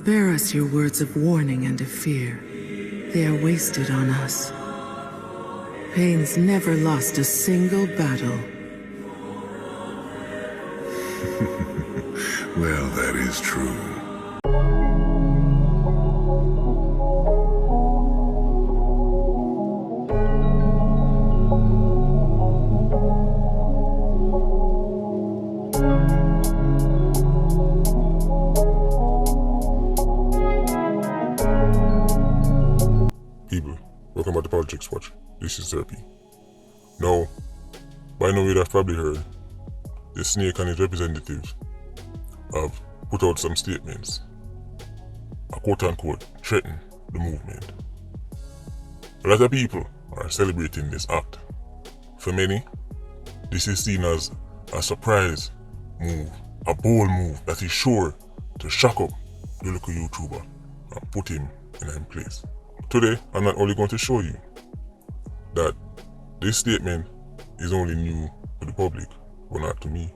Spare us your words of warning and of fear. They are wasted on us. Pain's never lost a single battle. Well, that is true. People, welcome back to Politricks Watch. This is Therapy. Now, by now you'd have probably heard the Snake and his representatives have put out some statements, quote-unquote, threaten the movement. A lot of people are celebrating this act. For many, this is seen as a surprise move, a bold move that is sure to shock up the local YouTuber and put him in a place. Today, I'm not only going to show you that this statement is only new to the public, but not to me,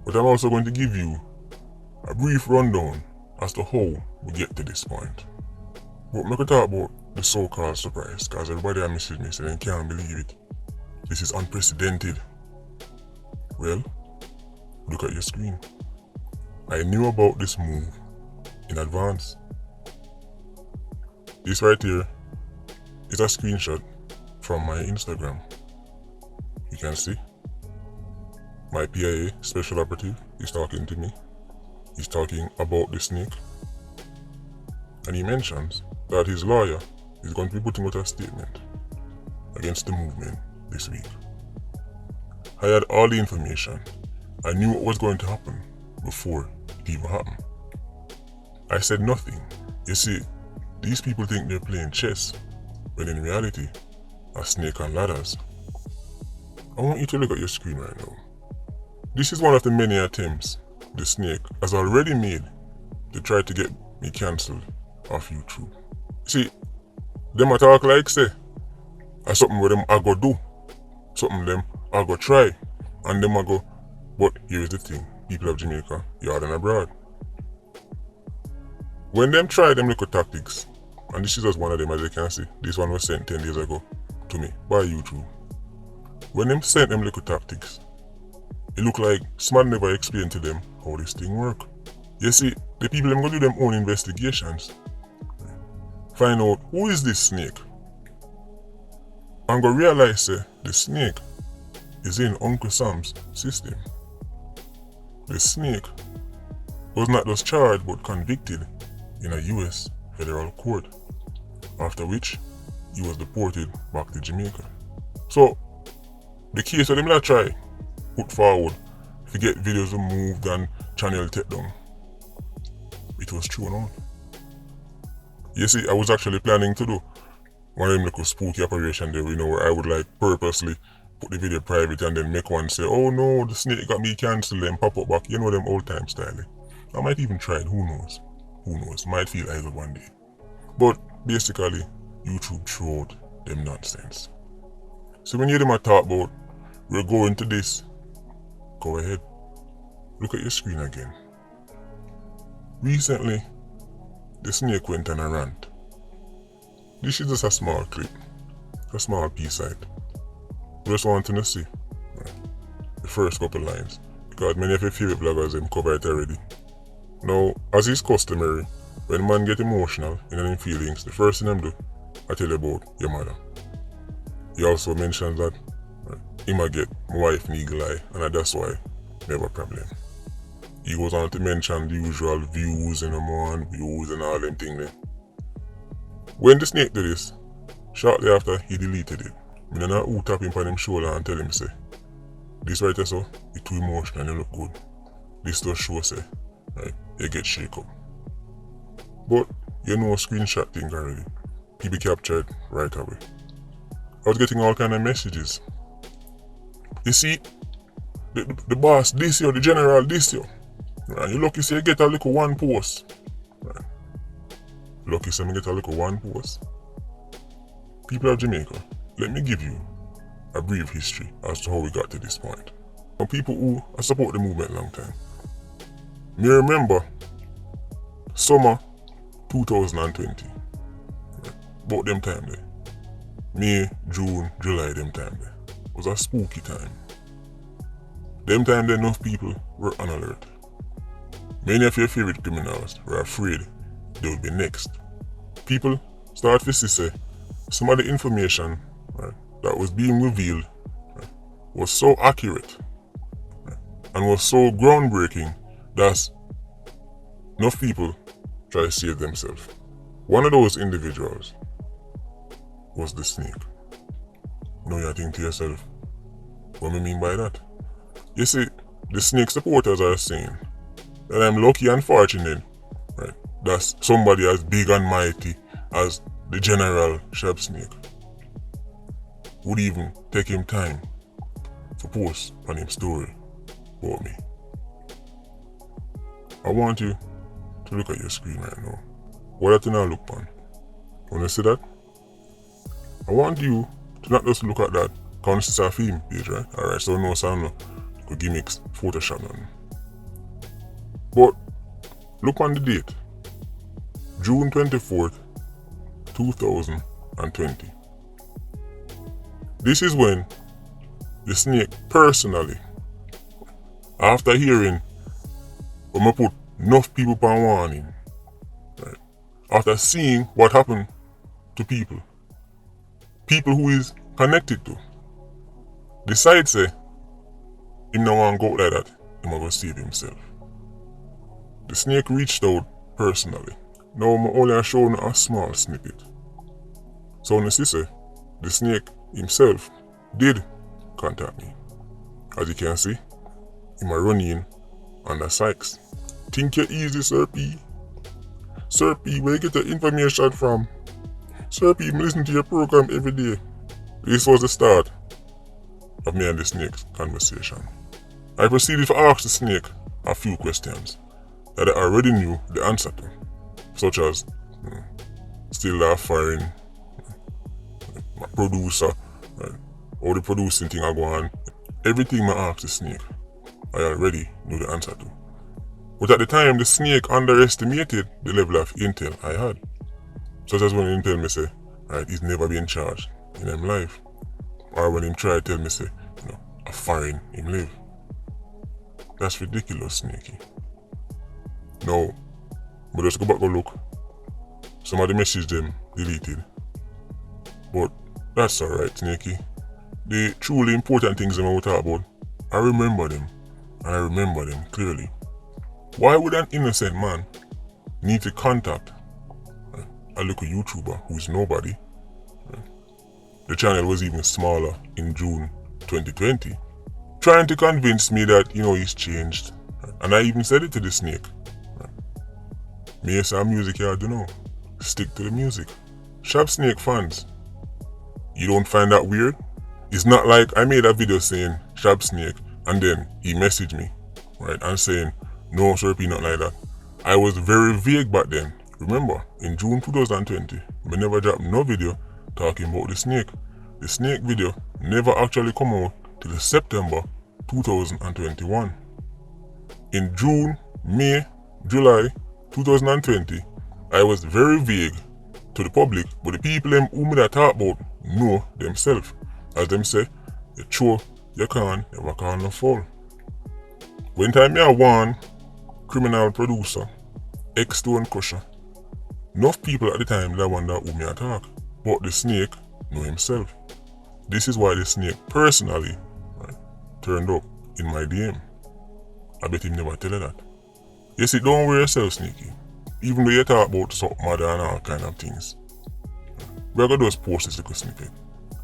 but I'm also going to give you a brief rundown as to how we get to this point. But I'm going to talk about the so-called surprise, because everybody that messaged me said they can't believe it. This is unprecedented. Well, look at your screen. I knew about this move in advance. This right here is a screenshot from my Instagram. You can see my PIA special operative is talking to me. He's talking about the snake, and he mentions that his lawyer is going to be putting out a statement against the movement this week. I had all the information. I knew what was going to happen before it even happened. I said nothing. You see, these people think they're playing chess, when in reality, a snake and ladders. I want you to look at your screen right now. This is one of the many attempts the snake has already made to try to get me cancelled off YouTube. See, them a talk like say, as something where them I go do, something them I go try, and them I go, but here's the thing, people of Jamaica, yard and abroad. When them try them little tactics, and this is just one of them as you can see, this one was sent 10 days ago to me by YouTube. When them sent them little tactics, it look like Smart never explained to them how this thing work. You see, the people them go do them own investigations, find out who is this snake, and go realize the snake is in Uncle Sam's system. The snake was not just charged but convicted in a US federal court, after which he was deported back to Jamaica. So, the case that them not try put forward to get videos removed and channel take down, it was thrown out. You see, I was actually planning to do one of them little spooky operation there, where I would like purposely put the video private and then make one say, oh no, the snake got me cancelled and pop up back, them old time style. I might even try it, who knows, might feel idle one day. But basically, YouTube threw out them nonsense. So when you hear them talk about, we're going to this, go ahead, look at your screen again. Recently, the snake went on a rant. This is just a small clip, a small piece of it. I just want to see the first couple lines, because many of your favorite bloggers them cover it already. Now, as is customary, when man get emotional in them feelings, the first thing them do, I tell you about your mother. He also mentions that he might get my wife in eagle eye, and that's why never problem. He goes on to mention the usual views and views and all them things there. When the snake did this, shortly after he deleted it, I don't know who tap him on him shoulder and tell him say, this right here so, it's too emotional and you look good. This does show say, you get shake up. But screenshot thing already. People captured right away. I was getting all kind of messages. You see, the boss this year, the general this year. Right? You lucky say you get a little one post. Right? Lucky say you get a little one post. People of Jamaica, let me give you a brief history as to how we got to this point. From people who support the movement long time. Me remember summer 2020. About them time there. May, June, July, them time there. Was a spooky time. Them time there enough people were on alert. Many of your favorite criminals were afraid they would be next. People start to say some of the information that was being revealed was so accurate and was so groundbreaking that enough people try to save themselves. One of those individuals was the snake. Now you think to yourself, what do I mean by that? You see, the snake supporters are saying that I'm lucky and fortunate, that somebody as big and mighty as the General Sharp Snake would even take him time to post on his story about me. I want you to look at your screen right now. What do you now look on? When you see that? I want you to not just look at that, because it's a film page, right? Alright, so no sound no gimmicks, Photoshop nothing. But look on the date. June 24th, 2020. This is when the snake personally, after hearing when I put enough people on warning, after seeing what happened to people who is connected to, decides say him no want go out like that, him a go save himself. The snake reached out personally. Now I'm only showing a small snippet. So when you see the snake himself did contact me. As you can see, him a run in under Sykes. Think you're easy, Sir P. Sir P, where you get the information from? Sir P, I listen to your program every day. This was the start of me and the snake's conversation. I proceeded to ask the snake a few questions that I already knew the answer to, such as still firing my producer, all the producing thing I go on. Everything I asked the snake, I already knew the answer to. But at the time, the snake underestimated the level of intel I had. Such as when him tell me say, he's never been charged in his life. Or when him try to tell me say, a foreign him live. That's ridiculous, Snakey. Now, but just go back and look. Some of the messages them deleted. But that's alright, Snakey. The truly important things I'm going to talk about, I remember them. And I remember them clearly. Why would an innocent man need to contact a little YouTuber who's nobody? The channel was even smaller in June 2020. Trying to convince me that, he's changed. And I even said it to the snake. Me some music here, I don't know. Stick to the music. Sharp Snake fans, you don't find that weird? It's not like I made a video saying Sharp Snake and then he messaged me, and saying, no, Sir P, not like that. I was very vague back then. Remember, in June 2020, we never dropped no video talking about the snake. The snake video never actually come out till September 2021. In June, May, July 2020, I was very vague to the public, but the people whom I talk about know themselves. As them say, you throw, you can't, you can't no fall. When time I warn criminal producer, ex-Stone Crusher, enough people at the time that wonder who me attack, but the snake know himself. This is why the snake personally turned up in my DM. I bet him never tell you that. You see, don't worry yourself, Sneaky. Even though you talk about something mother and all kind of things, we're gonna just post this little snippet.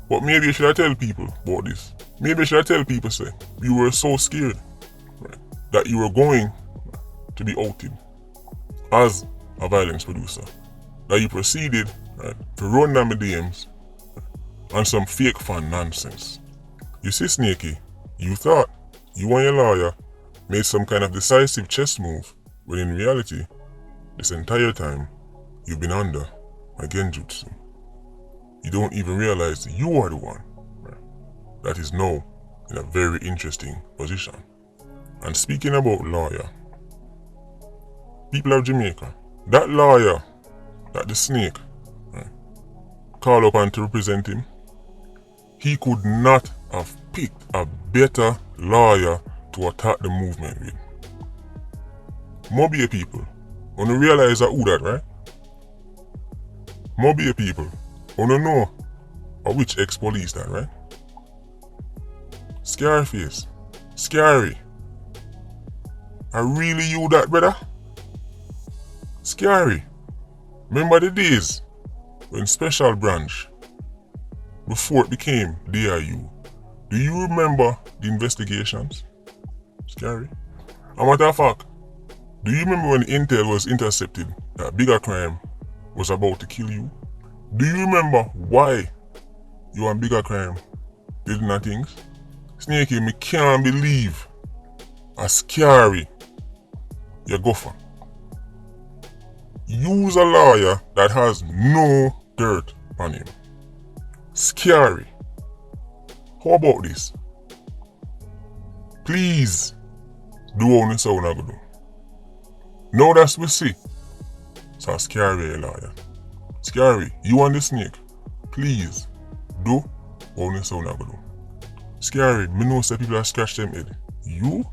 But maybe you should tell people about this. Maybe you should tell people, say, you were so scared that you were going to be outed as a violence producer, that you proceeded to run down the DMs on some fake fan nonsense. You see, Snakey, you thought you and your lawyer made some kind of decisive chess move, when in reality, this entire time, you've been under a genjutsu. You don't even realize you are the one that is now in a very interesting position. And speaking about lawyer, people of Jamaica, that lawyer, that the snake, right, called upon to represent him, he could not have picked a better lawyer to attack the movement with. Mobile people, when you realize who that, right? Mobile people, when you know which ex-police that, right? Scarface, Scary. I really you that, brother? Scary. Remember the days when Special Branch, before it became DIU, do you remember the investigations? Scary. A matter of fact, do you remember when Intel was intercepted that Bigger Crime was about to kill you? Do you remember why you and Bigger Crime did nothing? Snakey, me can't believe a Scary you go for. Use a lawyer that has no dirt on him. Scary. How about this? Please do what you say you're gonna do. Now that's we see. So Scary a lawyer. Scary, you and the snake, please do what you say you're gonna do. Scary, me know say people are scratch them head. You?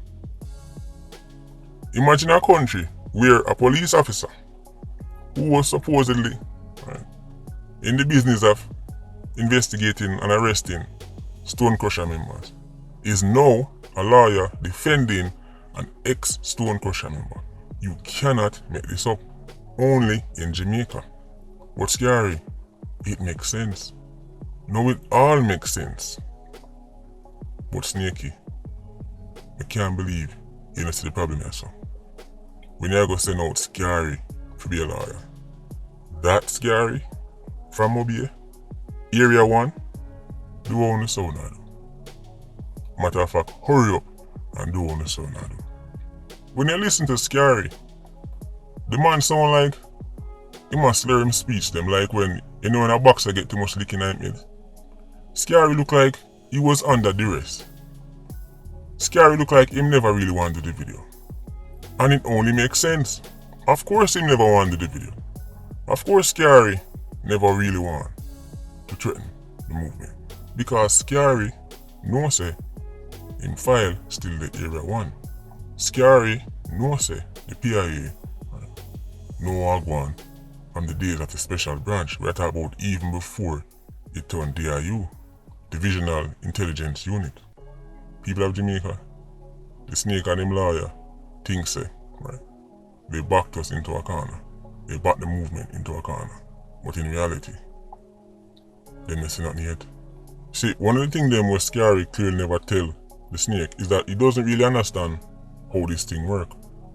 Imagine a country where a police officer who was supposedly in the business of investigating and arresting Stone Crusher members is now a lawyer defending an ex-Stone Crusher member. You cannot make this up. Only in Jamaica. What's Scary? It makes sense. No, it all makes sense. But Snakey, I can't believe you don't see the problem here, so. We never go send out Scary to be a lawyer. That Scary from Mobile, Area 1, do what you say now do. Matter of fact, hurry up and do what you say now do. When you listen to Scary, the man sound like he must slur him speech them, like when you know when a boxer get too much lick in him head. Scary look like he was under duress. Scary look like him never really wanted the video. And it only makes sense. Of course him never wanted the video. Of course Scary never really want to threaten the movement. Because Scary know say him file still the Area 1. Scary know say the PIA no go on from the days of the Special Branch. We're talking about even before it turned DIU, Divisional Intelligence Unit. People of Jamaica, the snake and him lawyer think say, right, they backed us into a corner. They backed the movement into a corner. But in reality, they missing nothing yet. See, one of the things them was Scary clearly never tell the snake is that he doesn't really understand how this thing work.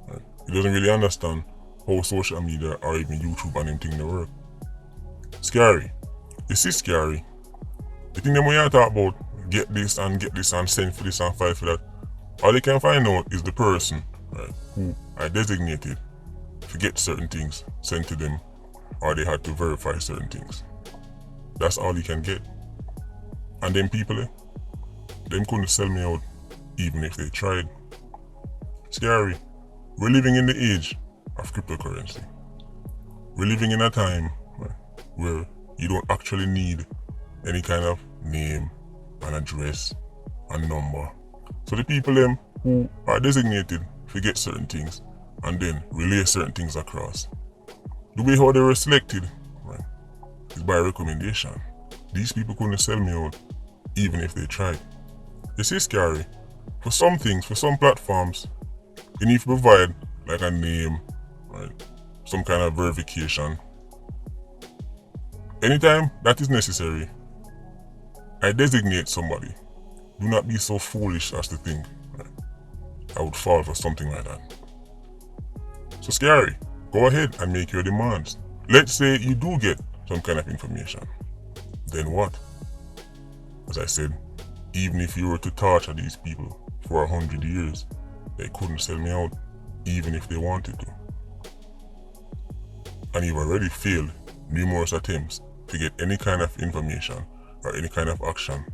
Right? He doesn't really understand how social media or even YouTube and them thing they work. Scary. You see Scary, the thing them when you talk about get this and send for this and fight for that, all they can find out is the person, right, who are designated to get certain things sent to them, or they had to verify certain things. That's all you can get. And them people, them couldn't sell me out even if they tried. Scary. We're living in the age of cryptocurrency. We're living in a time where you don't actually need any kind of name, an address, a number. So the people them who are designated to get certain things and then relay certain things across. The way how they were selected, right, is by recommendation. These people couldn't sell me out even if they tried. You see Scary, for some things, for some platforms, you need to provide like a name, right, some kind of verification. Anytime that is necessary, I designate somebody. Do not be so foolish as to think, right, I would fall for something like that. So Scary, go ahead and make your demands. Let's say you do get some kind of information. Then what? As I said, even if you were to torture these people for 100 years, they couldn't sell me out, even if they wanted to. And you've already failed numerous attempts to get any kind of information or any kind of action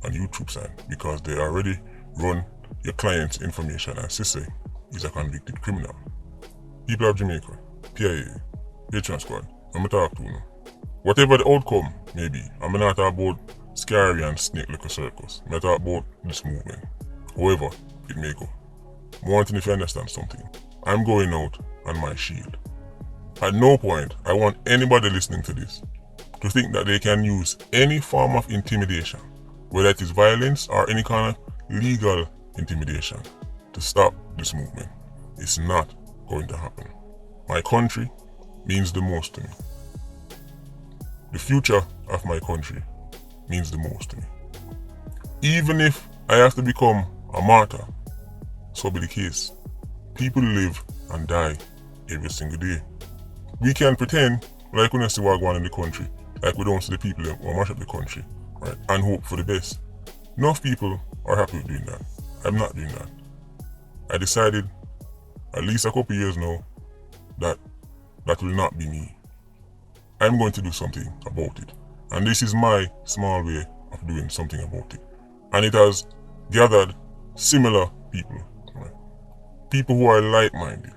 on YouTube side because they already run your client's information and say he's a convicted criminal. People of Jamaica, PIA, Patreon squad, I'm talk to you now. Whatever the outcome may be, I'm not talk about Scary and Snake Likkle Circus. I'm talk about this movement. However it may go. I want if you understand something. I'm going out on my shield. At no point I want anybody listening to this to think that they can use any form of intimidation, whether it is violence or any kind of legal intimidation, to stop this movement. It's not going to happen. My country means the most to me. The future of my country means the most to me. Even if I have to become a martyr, so be the case. People live and die every single day. We can pretend like we don't see what's going on in the country, like we don't see the people who mash up the country, right? And hope for the best. Enough people are happy with doing that. I'm not doing that. I decided at least a couple years now that that will not be me. I'm going to do something about it. And this is my small way of doing something about it. And it has gathered similar people. Right? People who are like-minded.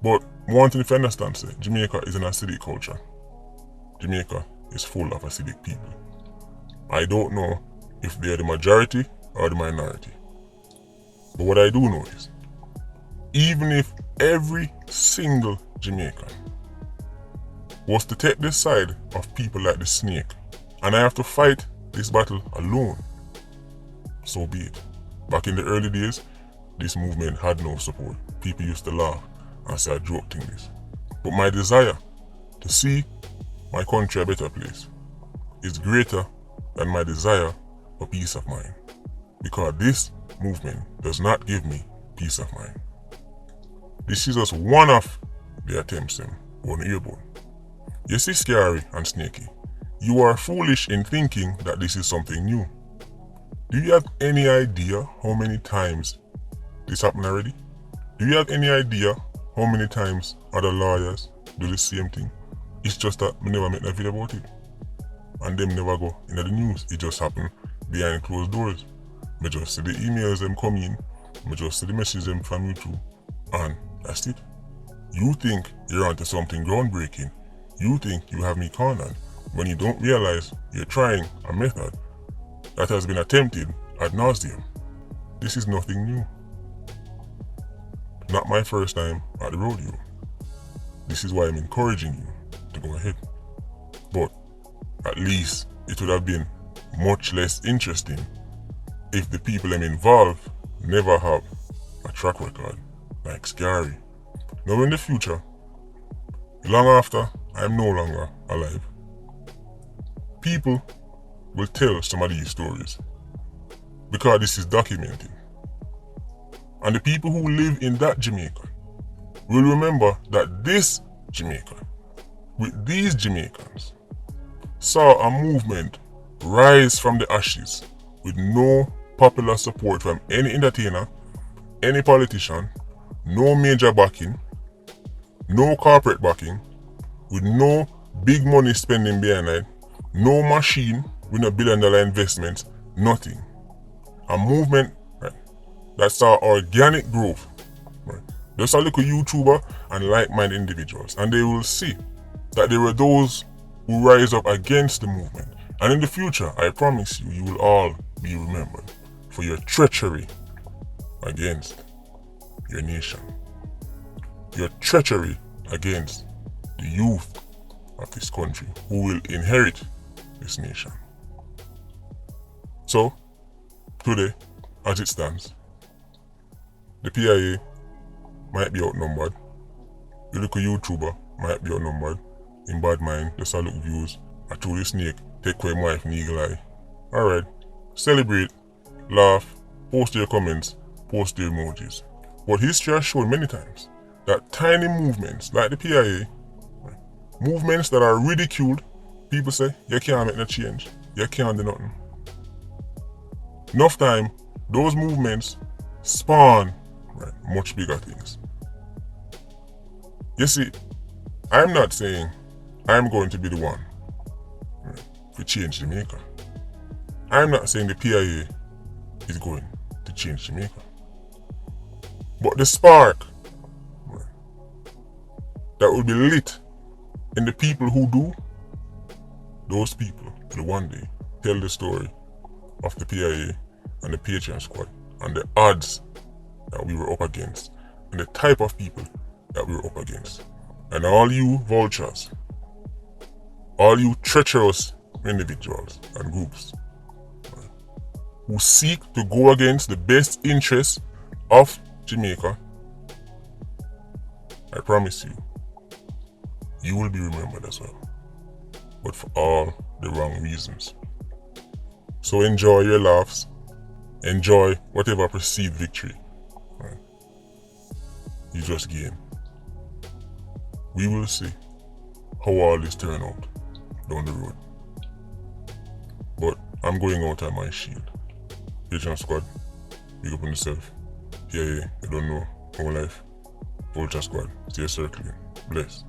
But one thing if you understand, say, Jamaica is an acidic culture. Jamaica is full of acidic people. I don't know if they are the majority or the minority. But what I do know is, even if every single Jamaican was to take the side of people like the Snake, and I have to fight this battle alone, so be it. Back in the early days, this movement had no support. People used to laugh and say I joke things. But my desire to see my country a better place is greater than my desire for peace of mind. Because this movement does not give me peace of mind. This is just one of the attempts on airborne. You see Scary and Snaky, you are foolish in thinking that this is something new. Do you have any idea how many times this happened already? Do you have any idea how many times other lawyers do the same thing? It's just that we never make a video about it. And them never go into the news. It just happened behind closed doors. Me just see the emails them come in, me just see the messages them from YouTube, and that's it. You think you're onto something groundbreaking. You think you have me cornered when you don't realize you're trying a method that has been attempted ad nauseum. This is nothing new. Not my first time at the rodeo. This is why I'm encouraging you to go ahead. But at least it would have been much less interesting if the people I'm involved never have a track record like Scary. Now in the future, long after I'm no longer alive, people will tell some of these stories because this is documented. And the people who live in that Jamaica will remember that this Jamaica, with these Jamaicans, saw a movement rise from the ashes with no popular support from any entertainer, any politician, no major backing, no corporate backing, with no big money spending behind it, no machine with no billion-dollar investments, nothing. A movement, right, that saw organic growth. Right. Just a little YouTuber and like-minded individuals, and they will see that there were those who rise up against the movement. And in the future, I promise you, you will all be remembered for your treachery against your nation. Your treachery against the youth of this country who will inherit this nation. So, today, as it stands, the PIA might be outnumbered, the little YouTuber might be outnumbered, in bad mind, just a look views, I threw the Snake, take away my wife and eagle eye. Alright, celebrate, laugh, post your comments, post your emojis. But history has shown many times that tiny movements like the PIA, movements that are ridiculed, people say, you can't make no change, you can't do nothing. Enough time, those movements spawn much bigger things. You see, I'm not saying I'm going to be the one to change Jamaica. I'm not saying the PIA is going to change Jamaica. But the spark that will be lit And the people who do, those people will one day tell the story of the PIA and the Patreon squad and the odds that we were up against and the type of people that we were up against. And all you vultures, all you treacherous individuals and groups who seek to go against the best interests of Jamaica, I promise you, you will be remembered as well, but for all the wrong reasons. So enjoy your laughs, enjoy whatever perceived victory you just gained. We will see how all this turn out down the road. But I'm going out on my shield. Patreon squad, big up on yourself. Yeah, you don't know, whole life. Vulture squad, stay circling. Bless.